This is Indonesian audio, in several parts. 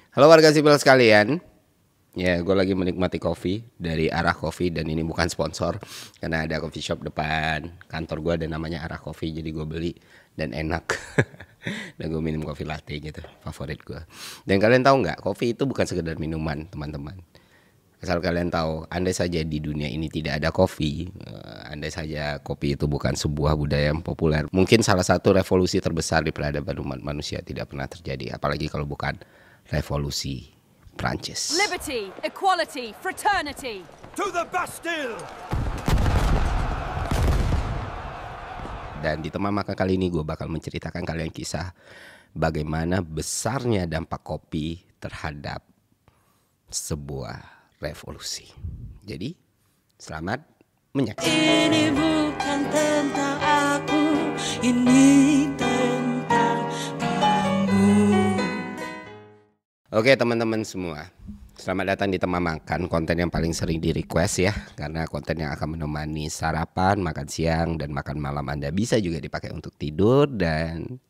Halo warga sipil sekalian. Ya, gue lagi menikmati kopi dari Arah Coffee dan ini bukan sponsor karena ada coffee shop depan kantor gue dan namanya Arah Coffee, jadi gue beli dan enak. Dan gue minum kopi latte gitu, favorit gue. Dan kalian tahu nggak, kopi itu bukan sekedar minuman, teman-teman. Asal kalian tahu, andai saja di dunia ini tidak ada kopi, andai saja kopi itu bukan sebuah budaya yang populer, mungkin salah satu revolusi terbesar di peradaban umat manusia tidak pernah terjadi, apalagi kalau bukan revolusi Prancis. Liberty, equality, fraternity. To the Bastille! Dan di teman makan kali ini gue bakal menceritakan kalian kisah bagaimana besarnya dampak kopi terhadap sebuah revolusi. Jadi selamat menyaksikan. Ini bukan tentang aku, ini tentang kamu. Oke teman-teman semua, selamat datang di Teman Makan, konten yang paling sering di request ya. Karena konten yang akan menemani sarapan, makan siang, dan makan malam Anda. Bisa juga dipakai untuk tidur dan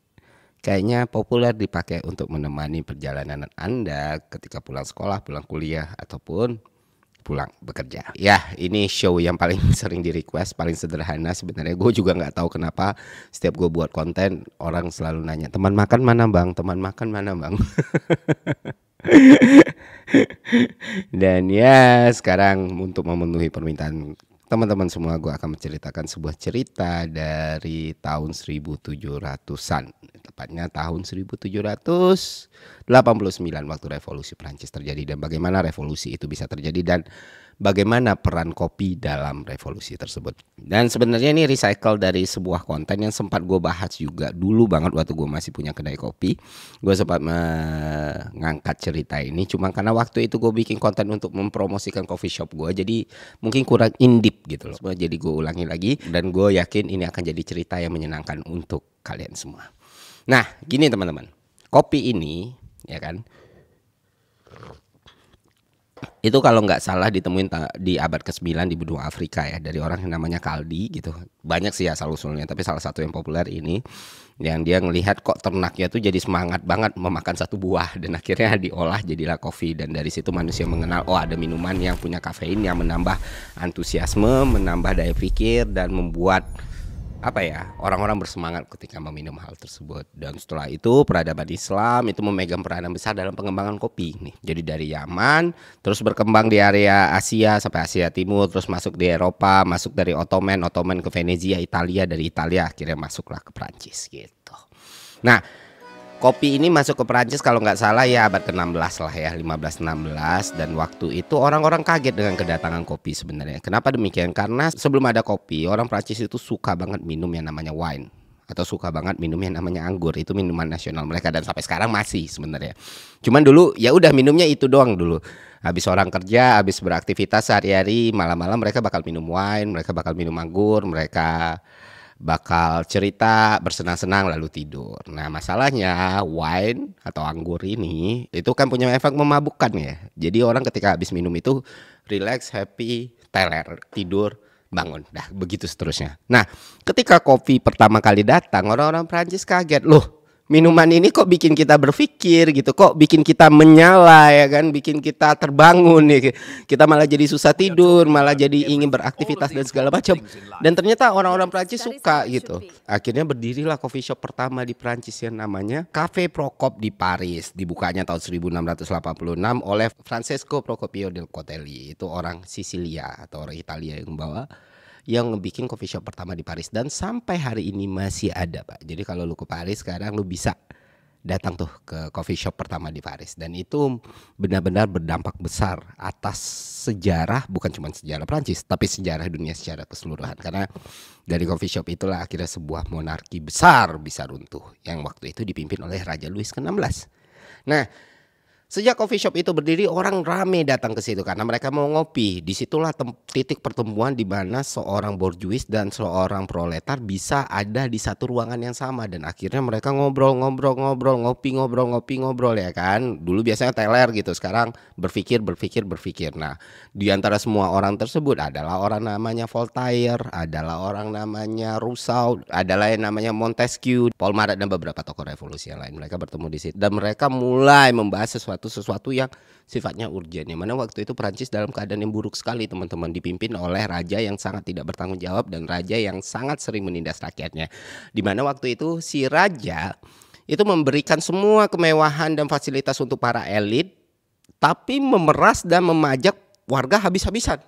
kayaknya populer dipakai untuk menemani perjalanan Anda ketika pulang sekolah, pulang kuliah, ataupun pulang bekerja. Ya, ini show yang paling sering di request, paling sederhana sebenarnya. Gue juga nggak tahu kenapa setiap gue buat konten orang selalu nanya, teman makan mana bang, teman makan mana bang. Dan ya sekarang untuk memenuhi permintaan teman-teman semua, gue akan menceritakan sebuah cerita dari tahun 1700-an, tepatnya tahun 1789 waktu revolusi Prancis terjadi, dan bagaimana revolusi itu bisa terjadi dan bagaimana peran kopi dalam revolusi tersebut. Dan sebenarnya ini recycle dari sebuah konten yang sempat gue bahas juga dulu banget waktu gue masih punya kedai kopi. Gue sempat mengangkat cerita ini, cuma karena waktu itu gue bikin konten untuk mempromosikan coffee shop gue, jadi mungkin kurang in-depth gitu loh. Jadi gue ulangi lagi dan gue yakin ini akan jadi cerita yang menyenangkan untuk kalian semua. Nah gini teman-teman, kopi ini ya kan, itu kalau nggak salah ditemuin di abad ke-9 di benua Afrika ya, dari orang yang namanya Kaldi gitu. Banyak sih asal usulnya, tapi salah satu yang populer ini yang dia ngelihat kok ternaknya tuh jadi semangat banget memakan satu buah, dan akhirnya diolah jadilah kopi. Dan dari situ manusia mengenal, oh ada minuman yang punya kafein yang menambah antusiasme, menambah daya pikir, dan membuat orang-orang bersemangat ketika meminum hal tersebut. Dan setelah itu peradaban Islam itu memegang peranan besar dalam pengembangan kopi nih. Jadi dari Yaman terus berkembang di area Asia sampai Asia Timur, terus masuk di Eropa, masuk dari Ottoman ke Venezia, Italia, dari Italia akhirnya masuklah ke Prancis gitu. Nah, kopi ini masuk ke Prancis kalau nggak salah ya abad ke-16 lah ya, 15-16. Dan waktu itu orang-orang kaget dengan kedatangan kopi sebenarnya. Kenapa demikian? Karena sebelum ada kopi, orang Prancis itu suka banget minum yang namanya wine, atau suka banget minum yang namanya anggur. Itu minuman nasional mereka dan sampai sekarang masih sebenarnya. Cuman dulu ya udah minumnya itu doang dulu. Habis orang kerja, habis beraktivitas sehari-hari, malam-malam mereka bakal minum wine, mereka bakal minum anggur, mereka bakal cerita, bersenang-senang lalu tidur. Nah masalahnya wine atau anggur ini itu kan punya efek memabukkan ya. Jadi orang ketika habis minum itu relax, happy, teler, tidur, bangun, dah begitu seterusnya. Nah ketika kopi pertama kali datang, orang-orang Prancis kaget, loh minuman ini kok bikin kita berpikir gitu, kok bikin kita menyala ya kan, bikin kita terbangun ya. Kita malah jadi susah tidur, malah jadi ingin beraktivitas dan segala macam. Dan ternyata orang-orang Prancis suka gitu. Akhirnya berdirilah coffee shop pertama di Prancis yang namanya Cafe Procop di Paris. Dibukanya tahun 1686 oleh Francesco Procopio del Cotelli. Itu orang Sisilia atau orang Italia yang membawa, yang ngebikin coffee shop pertama di Paris, dan sampai hari ini masih ada Pak. Jadi kalau lu ke Paris sekarang lu bisa datang tuh ke coffee shop pertama di Paris, dan itu benar-benar berdampak besar atas sejarah, bukan cuma sejarah Prancis tapi sejarah dunia secara keseluruhan. Karena dari coffee shop itulah akhirnya sebuah monarki besar bisa runtuh yang waktu itu dipimpin oleh Raja Louis ke-16. Nah sejak coffee shop itu berdiri, orang rame datang ke situ karena mereka mau ngopi. Disitulah titik pertemuan di mana seorang borjuis dan seorang proletar bisa ada di satu ruangan yang sama, dan akhirnya mereka ngobrol, ngopi ya kan. Dulu biasanya teler gitu, sekarang berpikir. Nah, di antara semua orang tersebut adalah orang namanya Voltaire, adalah orang namanya Rousseau, adalah yang namanya Montesquieu, Paul Marat, dan beberapa tokoh revolusi yang lain. Mereka bertemu di situ dan mereka mulai membahas sesuatu sesuatu yang sifatnya urgent. Yang mana waktu itu Prancis dalam keadaan yang buruk sekali teman-teman, dipimpin oleh raja yang sangat tidak bertanggung jawab dan raja yang sangat sering menindas rakyatnya. Di mana waktu itu si raja itu memberikan semua kemewahan dan fasilitas untuk para elit, tapi memeras dan memajak warga habis-habisan.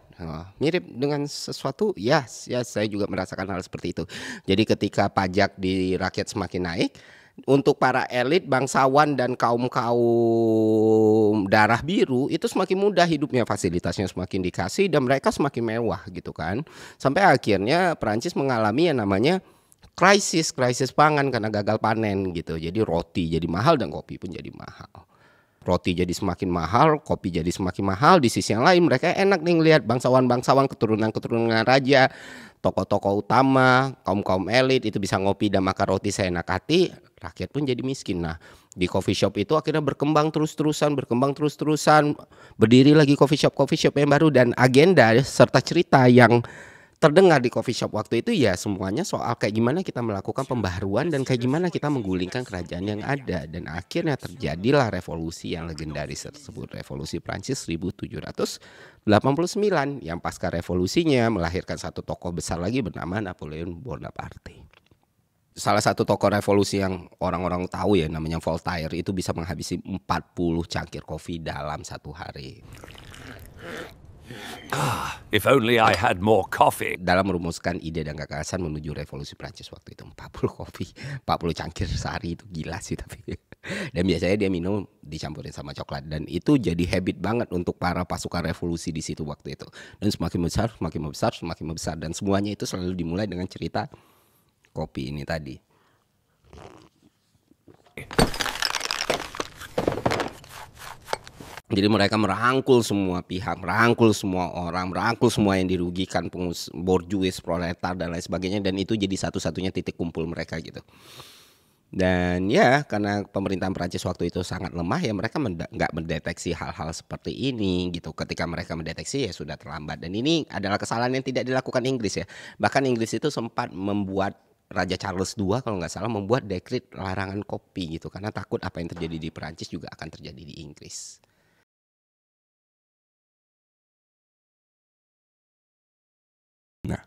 Mirip dengan sesuatu, ya saya juga merasakan hal seperti itu. Jadi ketika pajak di rakyat semakin naik, untuk para elit, bangsawan dan kaum darah biru itu semakin mudah hidupnya, fasilitasnya semakin dikasih dan mereka semakin mewah gitu kan. Sampai akhirnya Perancis mengalami yang namanya krisis pangan karena gagal panen gitu. Jadi roti jadi mahal dan kopi pun jadi mahal. Roti jadi semakin mahal, kopi jadi semakin mahal. Di sisi yang lain mereka enak nih ngelihat bangsawan-bangsawan, keturunan raja, tokoh-tokoh utama, kaum elit itu bisa ngopi dan makan roti seenak hati. Rakyat pun jadi miskin. Nah, di coffee shop itu akhirnya berkembang terus-terusan, berdiri lagi coffee shop yang baru, dan agenda serta cerita yang terdengar di coffee shop waktu itu ya semuanya soal kayak gimana kita melakukan pembaharuan dan kayak gimana kita menggulingkan kerajaan yang ada. Dan akhirnya terjadilah revolusi yang legendaris tersebut, revolusi Prancis 1789, yang pasca revolusinya melahirkan satu tokoh besar lagi bernama Napoleon Bonaparte. Salah satu tokoh revolusi yang orang-orang tahu ya namanya Voltaire, itu bisa menghabisi 40 cangkir kopi dalam satu hari. If only I had more coffee. Dalam merumuskan ide dan gagasan menuju revolusi Prancis waktu itu, 40 kopi, 40 cangkir sehari itu gila sih tapi. Dan biasanya dia minum dicampurin sama coklat, dan itu jadi habit banget untuk para pasukan revolusi di situ waktu itu. Dan semakin besar dan semuanya itu selalu dimulai dengan cerita kopi ini tadi. Jadi mereka merangkul semua pihak, merangkul semua orang, merangkul semua yang dirugikan, borjuis, proletar dan lain sebagainya, dan itu jadi satu-satunya titik kumpul mereka gitu. Dan ya karena pemerintahan Prancis waktu itu sangat lemah ya, mereka nggak mendeteksi hal-hal seperti ini gitu. Ketika mereka mendeteksi ya sudah terlambat, dan ini adalah kesalahan yang tidak dilakukan Inggris ya. Bahkan Inggris itu sempat membuat, Raja Charles II kalau nggak salah, membuat dekret larangan kopi gitu, karena takut apa yang terjadi di Prancis juga akan terjadi di Inggris. Nah,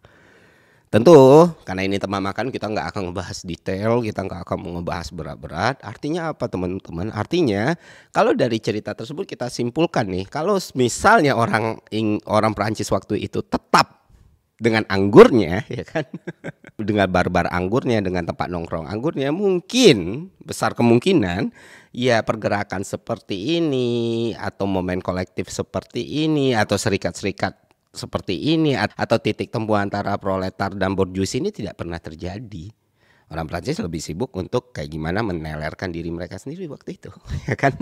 tentu karena ini teman makan, kita nggak akan ngebahas detail, kita nggak akan ngebahas berat-berat. Artinya apa teman-teman? Artinya kalau dari cerita tersebut kita simpulkan nih, kalau misalnya orang Prancis waktu itu tetap dengan anggurnya, ya kan, dengan barbar anggurnya, dengan tempat nongkrong anggurnya, mungkin besar kemungkinan ya pergerakan seperti ini atau momen kolektif seperti ini atau serikat-serikat seperti ini atau titik temu antara proletar dan borjuis ini tidak pernah terjadi. Orang Prancis lebih sibuk untuk kayak gimana menelerkan diri mereka sendiri waktu itu, ya kan?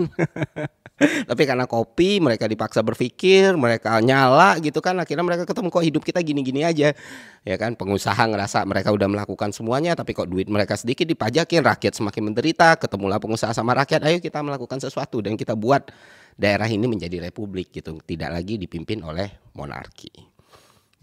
Tapi karena kopi mereka dipaksa berpikir, mereka nyala gitu kan, akhirnya mereka ketemu kok hidup kita gini-gini aja, ya kan? Pengusaha ngerasa mereka udah melakukan semuanya, tapi kok duit mereka sedikit dipajakin, rakyat semakin menderita. Ketemulah pengusaha sama rakyat, ayo kita melakukan sesuatu dan kita buat daerah ini menjadi republik gitu, tidak lagi dipimpin oleh monarki.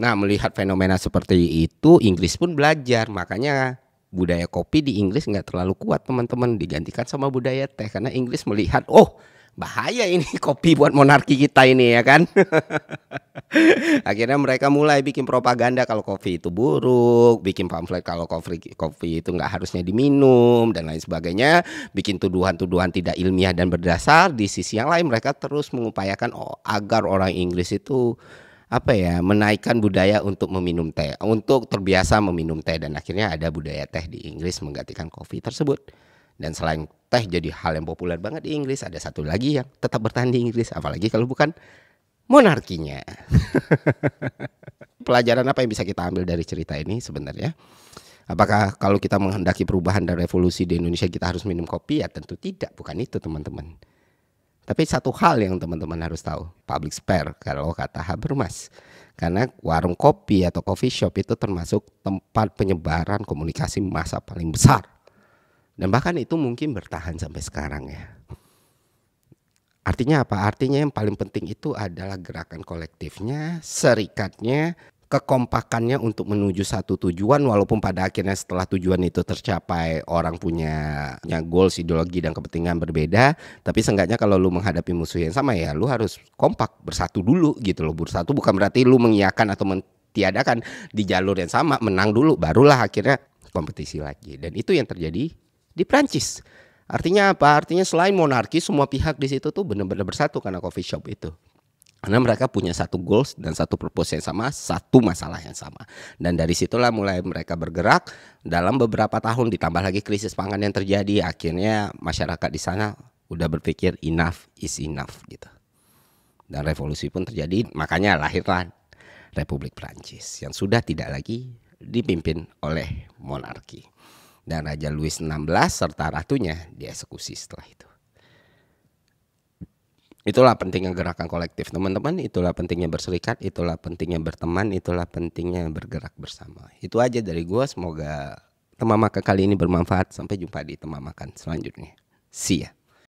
Nah, melihat fenomena seperti itu, Inggris pun belajar. Makanya budaya kopi di Inggris nggak terlalu kuat teman-teman, digantikan sama budaya teh, karena Inggris melihat, oh bahaya ini kopi buat monarki kita ini, ya kan. Akhirnya mereka mulai bikin propaganda kalau kopi itu buruk, bikin pamflet kalau kopi itu nggak harusnya diminum dan lain sebagainya, bikin tuduhan-tuduhan tidak ilmiah dan berdasar. Di sisi yang lain mereka terus mengupayakan agar orang Inggris itu menaikkan budaya untuk meminum teh, untuk terbiasa meminum teh, dan akhirnya ada budaya teh di Inggris menggantikan kopi tersebut. Dan selain teh jadi hal yang populer banget di Inggris, ada satu lagi yang tetap bertahan di Inggris, apalagi kalau bukan monarkinya. Pelajaran apa yang bisa kita ambil dari cerita ini sebenarnya? Apakah kalau kita menghendaki perubahan dan revolusi di Indonesia kita harus minum kopi? Ya tentu tidak, bukan itu teman-teman. Tapi satu hal yang teman-teman harus tahu, public spare kalau kata Habermas. Karena warung kopi atau coffee shop itu termasuk tempat penyebaran komunikasi massa paling besar. Dan bahkan itu mungkin bertahan sampai sekarang ya. Artinya apa? Artinya yang paling penting itu adalah gerakan kolektifnya, serikatnya, kekompakannya untuk menuju satu tujuan, walaupun pada akhirnya setelah tujuan itu tercapai orang punya goals, ideologi dan kepentingan berbeda, tapi seenggaknya kalau lu menghadapi musuh yang sama ya lu harus kompak, bersatu dulu gitu loh. Bersatu bukan berarti lu mengiyakan atau mentiadakan, di jalur yang sama menang dulu barulah akhirnya kompetisi lagi. Dan itu yang terjadi di Prancis. Artinya apa? Artinya selain monarki, semua pihak di situ tuh benar-benar bersatu karena coffee shop itu. Karena mereka punya satu goals dan satu purpose yang sama, satu masalah yang sama. Dan dari situlah mulai mereka bergerak. Dalam beberapa tahun ditambah lagi krisis pangan yang terjadi, akhirnya masyarakat di sana udah berpikir enough is enough gitu. Dan revolusi pun terjadi, makanya lahirlah Republik Prancis yang sudah tidak lagi dipimpin oleh monarki. Dan Raja Louis XVI serta ratunya dieksekusi setelah itu. Itulah pentingnya gerakan kolektif teman-teman, itulah pentingnya berserikat, itulah pentingnya berteman, itulah pentingnya bergerak bersama. Itu aja dari gua, semoga Teman Makan kali ini bermanfaat. Sampai jumpa di Teman Makan selanjutnya. See ya.